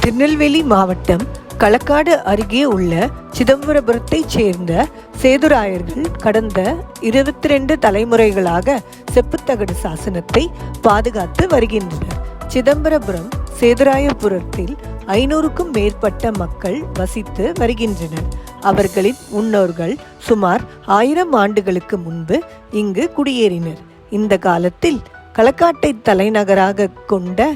திருநெல்வேலி மாவட்டம் களக்காடு அருகே உள்ள சிதம்பரபுரத்தைச் சேர்ந்த சேதுராயர்கள் கடந்த 22 தலைமுறைகளாக செப்புத்தகடு சாசனத்தை பாதுகாத்து வருகின்றனர். சிதம்பரபுரம் சேதுராயபுரத்தில் 500க்கும் மேற்பட்ட மக்கள் வசித்து வருகின்றனர். அவர்களின் முன்னோர்கள் சுமார் 1000 ஆண்டுகளுக்கு முன்பு இங்கு குடியேறினர். இந்த காலத்தில் களக்காட்டை தலைநகராக கொண்ட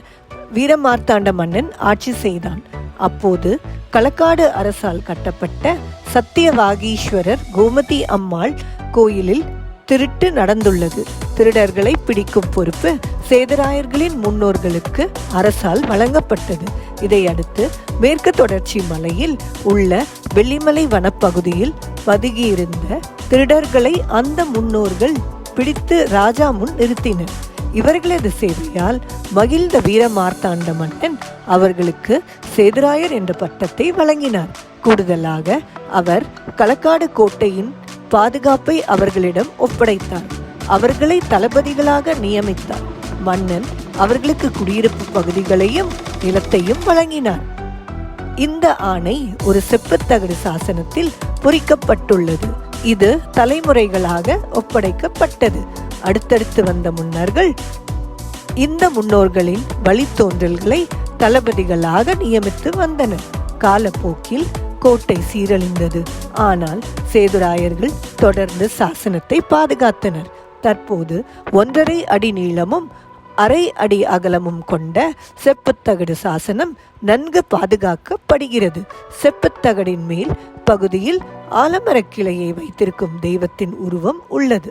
வீரமார்த்தாண்ட மன்னன் ஆட்சி செய்தான். அப்போது களக்காடு அரசால் கட்டப்பட்ட சத்தியவாகீஸ்வரர் கோமதி அம்மாள் கோயிலில் திருட்டு நடந்துள்ளது. திருடர்களை பிடிக்கும் பொறுப்பு சேதுராயர்களின் முன்னோர்களுக்கு அரசால் வழங்கப்பட்டது. இதையடுத்து மேற்கு தொடர்ச்சி மலையில் உள்ள வெள்ளிமலை வனப்பகுதியில் பதுகியிருந்த திருடர்களை அந்த முன்னோர்கள் பிடித்து ராஜா முன் நிறுத்தினர். இவர்களது சேவையால் மகிழ்ந்த வீரமார்த்தாண்ட மன்னன் அவர்களுக்கு சேதுராயர் என்ற பட்டத்தை வழங்கினார். கூடுதலாக அவர் களக்காடு கோட்டையின் பாதுகாப்பை அவர்களிடம் ஒப்படைத்தார். அவர்களை தளபதிகளாக நியமித்தார். மன்னன் அவர்களுக்கு குடியிருப்பு பகுதிகளையும் நிலத்தையும் வழங்கினார். இந்த ஆணை ஒரு செப்புத்தகடு சாசனத்தில் பொறிக்கப்பட்டுள்ளது. இது தலைமுறைகளாக ஒப்படைக்கப்பட்டது. அடுத்தடுத்து வந்த முன்னர்கள் இந்த முன்னோர்களின் வழித்தோன்றல்களை தளபதிகளாக நியமித்து வந்தனர். காலப்போக்கில் கோட்டை சீரழிந்தது. ஆனால் சேதுராயர்கள் தொடர்ந்து சாசனத்தை பாதுகாத்தனர். தற்போது 1.5 அடி நீளமும் 1/2 அடி அகலமும் கொண்ட செப்புத்தகடு சாசனம் நன்கு பாதுகாக்கப்படுகிறது. செப்புத்தகடின் மேல் பகுதியில் ஆலமரக் கிளையை வைத்திருக்கும் தெய்வத்தின் உருவம் உள்ளது.